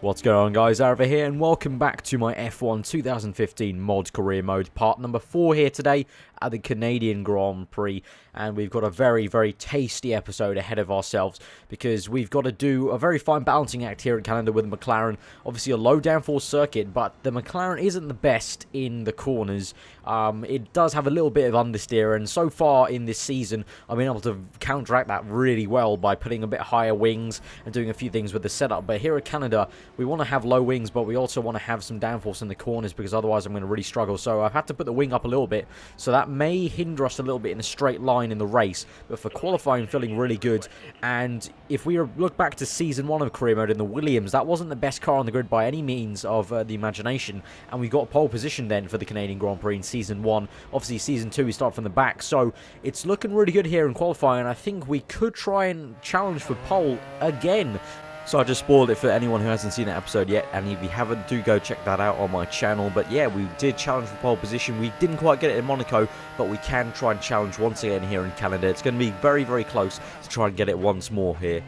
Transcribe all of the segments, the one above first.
What's going on, guys? Aarava here, and welcome back to my F1 2015 Mod Career Mode, part number 4 here today at the Canadian Grand Prix. And we've got a very, very tasty episode ahead of ourselves because we've got to do a very fine balancing act here in Canada with the Mclaren. Obviously a low downforce circuit, but the Mclaren isn't the best in the corners. It does have a little bit of understeer, and so far in this season, I've been able to counteract that really well by putting a bit higher wings and doing a few things with the setup. But here at Canada, we want to have low wings, but we also want to have some downforce in the corners because otherwise I'm going to really struggle. So I've had to put the wing up a little bit, so that may hinder us a little bit in a straight line in the race. But for qualifying, feeling really good. And if we look back to Season 1 of Career Mode in the Williams, that wasn't the best car on the grid by any means of the imagination. And we got pole position then for the Canadian Grand Prix in Season 1. Obviously, Season 2, we start from the back. So it's looking really good here in qualifying. I think we could try and challenge for pole again. So I just spoiled it for anyone who hasn't seen that episode yet, and if you haven't, do go check that out on my channel. But yeah, we did challenge for pole position. We didn't quite get it in Monaco, but we can try and challenge once again here in Canada. It's going to be very, very close to try and get it once more here.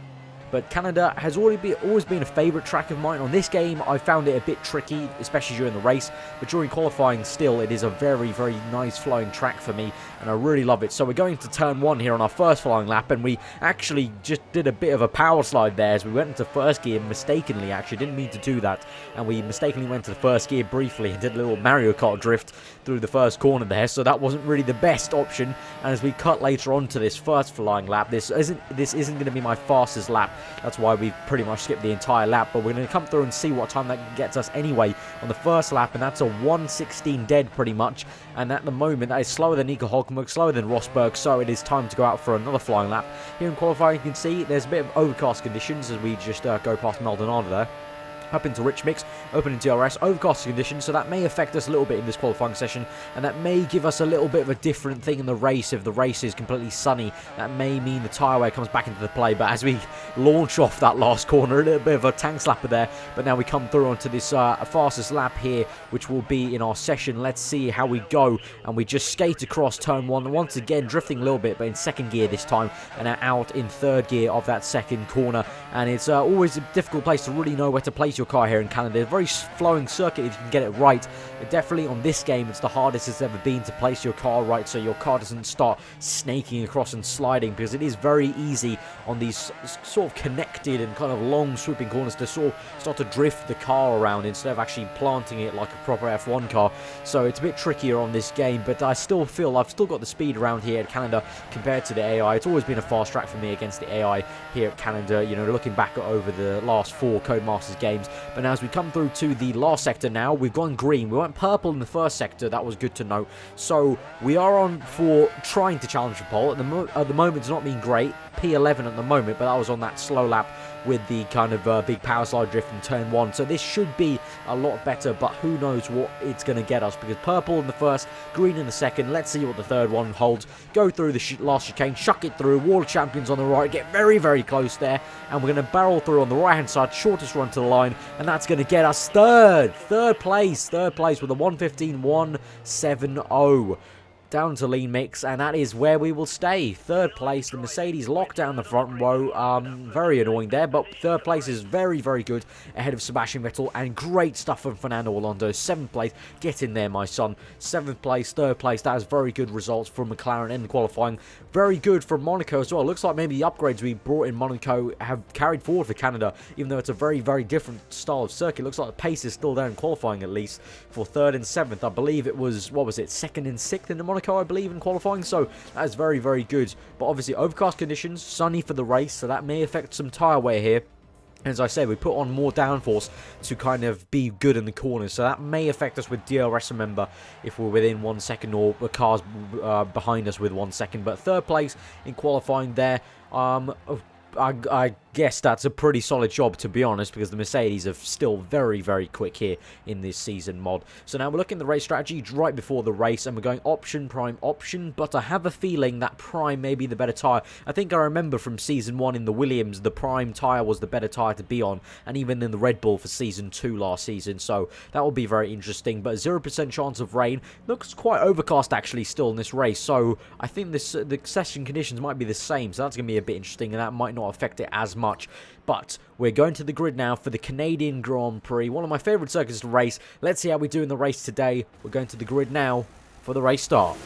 But Canada has always been a favourite track of mine. On this game, I found it a bit tricky, especially during the race. But during qualifying, still, it is a very, very nice flowing track for me, and I really love it. So we're going to turn 1 here on our first flying lap, and we actually just did a bit of a power slide there as we went into first gear mistakenly, actually. Didn't mean to do that, and we mistakenly went to the first gear briefly and did a little Mario Kart drift through the first corner there, so that wasn't really the best option. And as we cut later on to this first flying lap, this isn't going to be my fastest lap. That's why we've pretty much skipped the entire lap, but we're going to come through and see what time that gets us anyway on the first lap, and that's a 1:16 dead pretty much. And at the moment, that is slower than Nico Hulkenberg, slower than Rosberg, so it is time to go out for another flying lap. Here in qualifying, you can see there's a bit of overcast conditions as we just go past Maldonado there. Up into Rich Mix, open into DRS, overcast conditions, so that may affect us a little bit in this qualifying session, and that may give us a little bit of a different thing in the race. If the race is completely sunny, that may mean the tyre wear comes back into the play. But as we launch off that last corner, a little bit of a tank slapper there, but now we come through onto this fastest lap here, which will be in our session. Let's see how we go, and we just skate across turn 1, once again drifting a little bit, but in second gear this time, and out in third gear of that second corner. And it's always a difficult place to really know where to place your car here in Canada. A very flowing circuit if you can get it right. Definitely on this game, it's the hardest it's ever been to place your car right, so your car doesn't start snaking across and sliding, because it is very easy on these sort of connected and kind of long swooping corners to sort of start to drift the car around instead of actually planting it like a proper F1 car. So it's a bit trickier on this game, but I still feel I've still got the speed around here at Canada compared to the AI. It's always been a fast track for me against the AI here at Canada, you know, looking back over the last 4 Codemasters games. But now as we come through to the last sector now, we've gone green. We went purple in the first sector. That was good to note. So we are on for trying to challenge for pole. At the moment, it's not been great. P11 at the moment, but that was on that slow lap with the kind of big power slide drift in turn 1. So this should be a lot better, but who knows what it's going to get us, because purple in the first, green in the second. Let's see what the third one holds. Go through the last chicane, shuck it through, wall of champions on the right, get very, very close there, and we're going to barrel through on the right hand side, shortest run to the line, and that's going to get us third place with a 1:15.170. Down to lean mix, and that is where we will stay. Third place, the Mercedes locked down the front row. Very annoying there, but third place is very, very good ahead of Sebastian Vettel, and great stuff from Fernando Alonso. 7th place, get in there, my son. 7th place, 3rd place, that is very good results from McLaren in qualifying. Very good from Monaco as well. Looks like maybe the upgrades we brought in Monaco have carried forward for Canada, even though it's a very, very different style of circuit. Looks like the pace is still there in qualifying, at least for 3rd and 7th. I believe it was, what was it, 2nd and 6th in the Monaco, I believe, in qualifying. So that is very, very good. But obviously overcast conditions, sunny for the race, so that may affect some tyre wear here. As I said, we put on more downforce to kind of be good in the corners, so that may affect us with DRS, remember, if we're within 1 second, or the car's behind us with 1 second. But 3rd place in qualifying there. I guess that's a pretty solid job, to be honest, because the Mercedes are still very, very quick here in this season mod. So now we're looking at the race strategy right before the race, and we're going option, prime, option, but I have a feeling that prime may be the better tyre. I think I remember from season 1 in the Williams, the prime tyre was the better tyre to be on, and even in the Red Bull for season 2 last season, so that will be very interesting. But 0% chance of rain. Looks quite overcast actually still in this race, so I think the session conditions might be the same, so that's going to be a bit interesting, and that might not affect it as much. much. But we're going to the grid now for the Canadian Grand Prix, one of my favourite circuits to race. Let's see how we do in the race today. We're going to the grid now for the race start.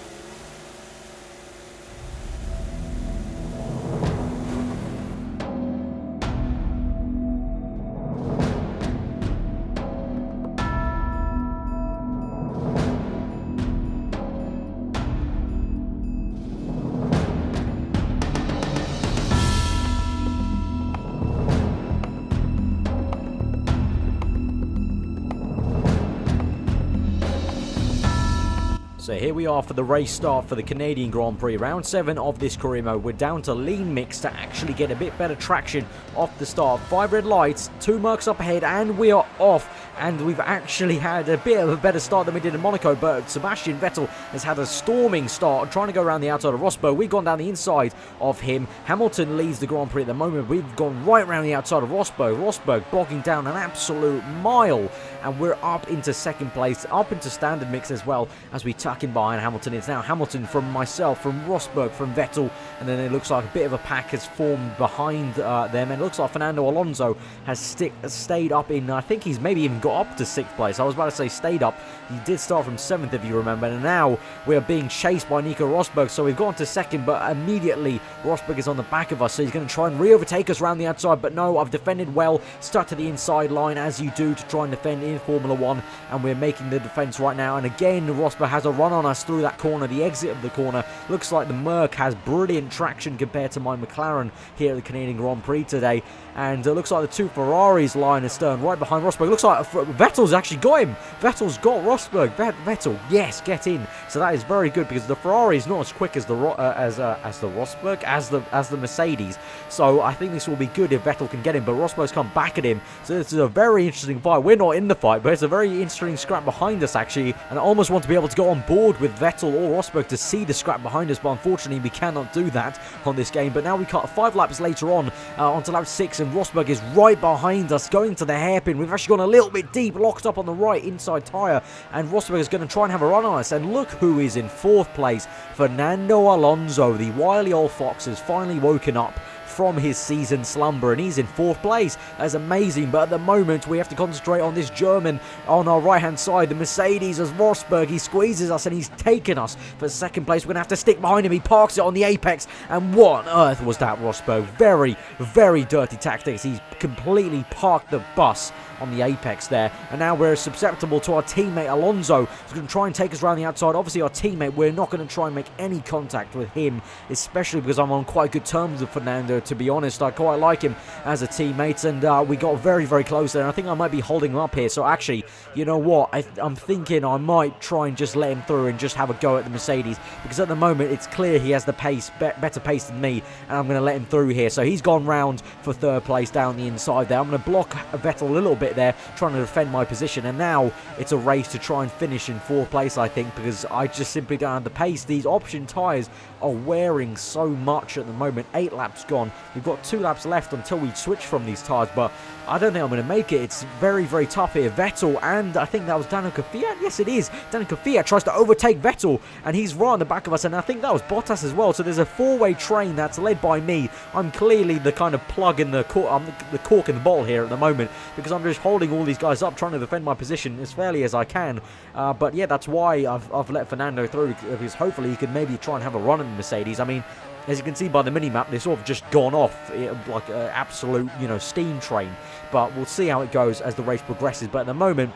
So here we are for the race start for the Canadian Grand Prix, round 7 of this career mode. We're down to lean mix to actually get a bit better traction off the start. 5 red lights, 2 Mercs up ahead, and we are off. And we've actually had a bit of a better start than we did in Monaco, but Sebastian Vettel has had a storming start, trying to go around the outside of Rosberg. We've gone down the inside of him. Hamilton leads the Grand Prix at the moment. We've gone right around the outside of Rosberg. Rosberg bogging down an absolute mile, and we're up into second place, up into standard mix as well, as we tuck in behind Hamilton. It's now Hamilton from myself, from Rosberg, from Vettel, and then it looks like a bit of a pack has formed behind them, and it looks like Fernando Alonso has stayed up in, I think he's maybe even got up to 6th place. I was about to say stayed up. He did start from 7th, if you remember, and now we are being chased by Nico Rosberg, so we've gone to 2nd, but immediately Rosberg is on the back of us, so he's going to try and re-overtake us around the outside, but no, I've defended well, stuck to the inside line, as you do to try and defend in Formula 1, and we're making the defense right now, and again, Rosberg has a run on us through that corner, the exit of the corner. Looks like the Merc has brilliant traction compared to my McLaren here at the Canadian Grand Prix today, and it looks like the 2 Ferraris line astern right behind Rosberg. Looks like Vettel's actually got him. Vettel's got Rosberg. Vettel, yes, get in. So that is very good, because the Ferrari is not as quick as the Rosberg, as the Mercedes. So I think this will be good if Vettel can get him, but Rosberg's come back at him. So this is a very interesting fight. We're not in the fight, but it's a very interesting scrap behind us, actually, and I almost want to be able to go on board with Vettel or Rosberg to see the scrap behind us, but unfortunately we cannot do that on this game. But now we cut 5 laps later onto lap 6, and Rosberg is right behind us, going to the hairpin. We've actually gone a little bit deep, locked up on the right inside tyre, and Rosberg is going to try and have a run on us. And look who is in 4th place. Fernando Alonso, the wily old fox, has finally woken up from his season slumber, and he's in 4th place. That's amazing, but at the moment we have to concentrate on this German on our right hand side, the Mercedes, as Rosberg, he squeezes us and he's taken us for 2nd place. We're gonna have to stick behind him. He parks it on the apex, and what on earth was that, Rosberg? Very, very dirty tactics. He's completely parked the bus on the apex there, and now we're susceptible to our teammate Alonso, who's going to try and take us around the outside. Obviously our teammate, we're not going to try and make any contact with him, especially because I'm on quite good terms with Fernando, to be honest. I quite like him as a teammate, and we got very, very close there, and I think I might be holding him up here. So actually, you know what, I'm thinking I might try and just let him through and just have a go at the Mercedes, because at the moment it's clear he has the pace, better pace than me, and I'm going to let him through here. So he's gone round for 3rd place down the inside there. I'm going to block Vettel a little bit there, trying to defend my position, and now it's a race to try and finish in 4th place, I think, because I just simply don't have the pace. These option tyres are wearing so much at the moment. 8 laps gone. We've got 2 laps left until we switch from these tyres, but I don't think I'm going to make it. It's very, very tough here. Vettel, and I think that was Daniel Kvyat. Yes, it is. Daniel Kvyat tries to overtake Vettel, and he's right on the back of us, and I think that was Bottas as well. So there's a 4-way train that's led by me. I'm clearly the kind of plug in the cork, I'm the cork in the bottle here at the moment, because I'm just holding all these guys up, trying to defend my position as fairly as I can. But yeah, that's why I've let Fernando through, because hopefully he could maybe try and have a run in the Mercedes. I mean, as you can see by the mini-map, they've sort of just gone off like an absolute, steam train. But we'll see how it goes as the race progresses. But at the moment,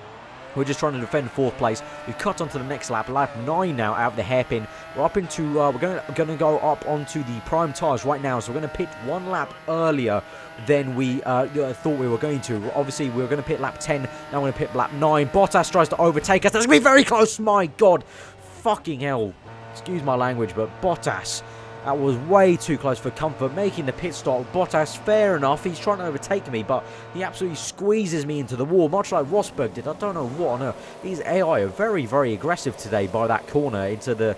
we're just trying to defend 4th place. We've cut onto the next lap, lap 9 now out of the hairpin. We're up into, we're going to go up onto the prime tyres right now. So we're going to pit 1 lap earlier than we thought we were going to. Obviously, we were going to pit lap 10. Now we're going to pit lap 9. Bottas tries to overtake us. That's going to be very close. My God. Fucking hell. Excuse my language, but Bottas, that was way too close for comfort, making the pit stop. Bottas, fair enough, he's trying to overtake me, but he absolutely squeezes me into the wall, much like Rosberg did. I don't know what on earth. These AI are very, very aggressive today by that corner into the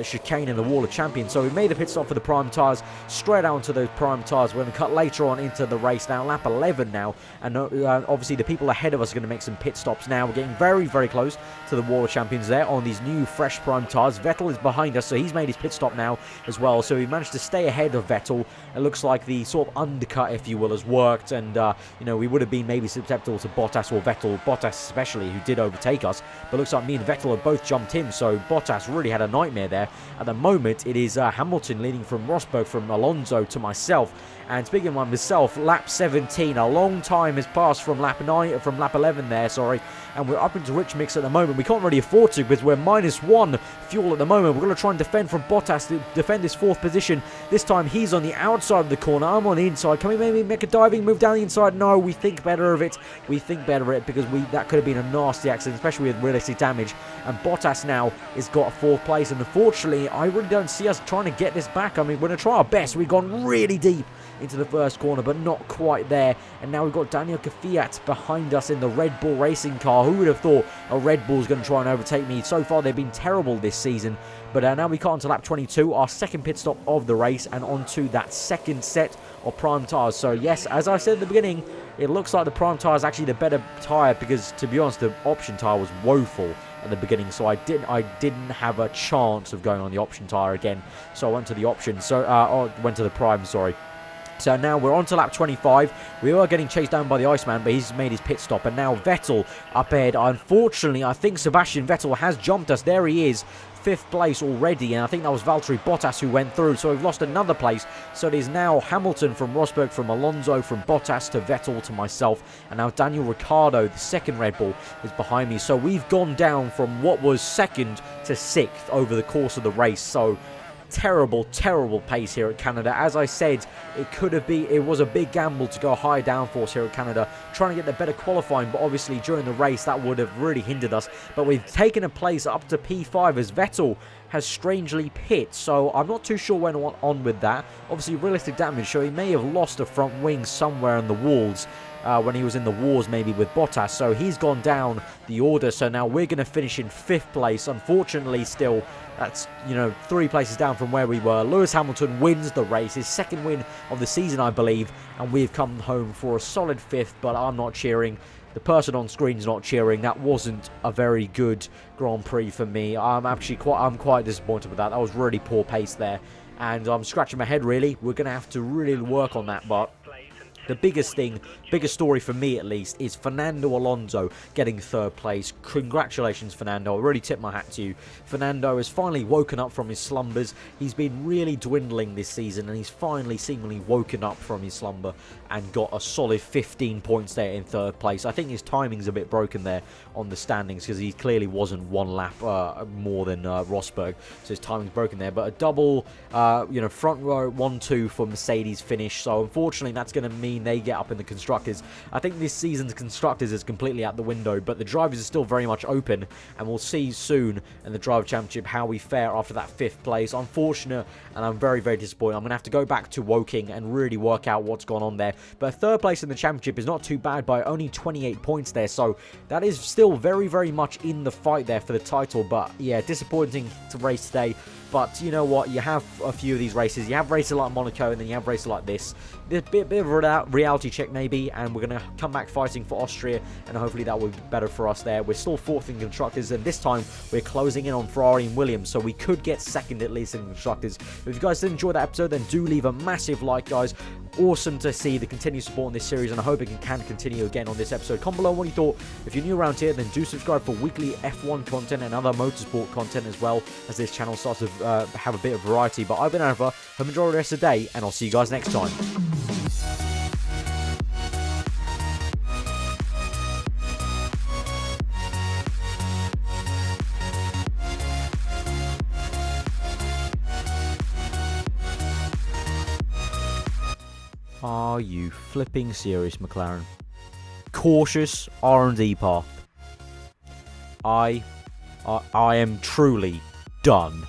chicane and the Wall of Champions. So we made the pit stop for the prime tyres, straight out onto those prime tyres. We're going to cut later on into the race now, lap 11 now, and obviously the people ahead of us are going to make some pit stops now. We're getting very, very close to the Wall of Champions there on these new, fresh prime tyres. Vettel is behind us, so he's made his pit stop now as well. well, so we managed to stay ahead of Vettel. It looks like the sort of undercut, if you will, has worked, and you know, we would have been maybe susceptible to Bottas or Vettel, Bottas especially, who did overtake us, but looks like me and Vettel have both jumped him, so Bottas really had a nightmare there. At the moment, it is Hamilton leading from Rosberg, from Alonso to myself. And speaking of myself, lap 17, a long time has passed from lap 11 there, sorry, and we're up into rich mix at the moment. We can't really afford to because we're -1 fuel at the moment. We're going to try and defend from Bottas to defend this 4th position. This time he's on the outside of the corner, I'm on the inside. Can we maybe make a diving move down the inside? No, we think better of it. We think better of it because that could have been a nasty accident, especially with realistic damage. And Bottas now has got a 4th place, and unfortunately, I really don't see us trying to get this back. I mean, we're going to try our best. We've gone really deep into the first corner, but not quite there. And now we've got Daniel Kvyat behind us in the Red Bull racing car. Who would have thought a Red Bull's going to try and overtake me? So far, they've been terrible this season. But now we got onto lap 22, our second pit stop of the race, and onto that second set of prime tyres. So yes, as I said at the beginning, it looks like the prime tyre is actually the better tyre because, to be honest, the option tyre was woeful at the beginning, so I didn't have a chance of going on the option tyre again. So I went to the option, went to the prime, sorry. So now we're on to lap 25. We are getting chased down by the Iceman, but he's made his pit stop. And now Vettel up ahead. Unfortunately, I think Sebastian Vettel has jumped us. There he is, 5th place already. And I think that was Valtteri Bottas who went through. So we've lost another place. So it is now Hamilton from Rosberg, from Alonso, from Bottas to Vettel to myself. And now Daniel Ricciardo, the 2nd Red Bull, is behind me. So we've gone down from what was 2nd to 6th over the course of the race. So terrible, terrible pace here at Canada. As I said, it was a big gamble to go high downforce here at Canada, trying to get the better qualifying, but obviously during the race that would have really hindered us. But we've taken a place up to P5 as Vettel has strangely pit, so I'm not too sure when on with that. Obviously realistic damage, so he may have lost a front wing somewhere in the walls when he was in the wars maybe with Bottas, so he's gone down the order. So now we're going to finish in 5th place. Unfortunately, still, that's, you know, 3 places down from where we were. Lewis Hamilton wins the race, his 2nd win of the season, I believe, and we've come home for a solid 5th, but I'm not cheering. The person on screen's not cheering. That wasn't a very good Grand Prix for me. I'm quite disappointed with that. That was really poor pace there, and I'm scratching my head really. We're going to have to really work on that, but the biggest story for me at least, is Fernando Alonso getting 3rd place. Congratulations, Fernando. I really tip my hat to you. Fernando has finally woken up from his slumbers. He's been really dwindling this season, and he's finally seemingly woken up from his slumber and got a solid 15 points there in 3rd place. I think his timing's a bit broken there on the standings because he clearly wasn't 1 lap more than Rosberg, so his timing's broken there. But a double, front row 1-2 for Mercedes finish. So unfortunately, that's going to mean they get up in the constructors. I think this season's constructors is completely out the window, but the drivers are still very much open, and we'll see soon in the driver championship how we fare after that 5th place. Unfortunate, and I'm very, very disappointed. I'm going to have to go back to Woking and really work out what's gone on there. But 3rd place in the championship is not too bad by only 28 points there, so that is still very, very much in the fight there for the title. But yeah, disappointing to race today. But you know what? You have a few of these races. You have races like Monaco, and then you have races like this. A bit of a reality check maybe, and we're going to come back fighting for Austria, and hopefully that will be better for us there. We're still 4th in constructors, and this time we're closing in on Ferrari and Williams, so we could get 2nd at least in constructors. If you guys did enjoy that episode, then do leave a massive like, guys. Awesome to see the continued support in this series, and I hope it can continue again on this episode. Comment below what you thought. If you're new around here, then do subscribe for weekly F1 content and other motorsport content, as well as this channel starts to have a bit of variety. But I've been aarava. Hope you enjoy the rest of the day, and I'll see you guys next time. Are you flipping serious, Mclaren? Cautious R&D path. I am truly done.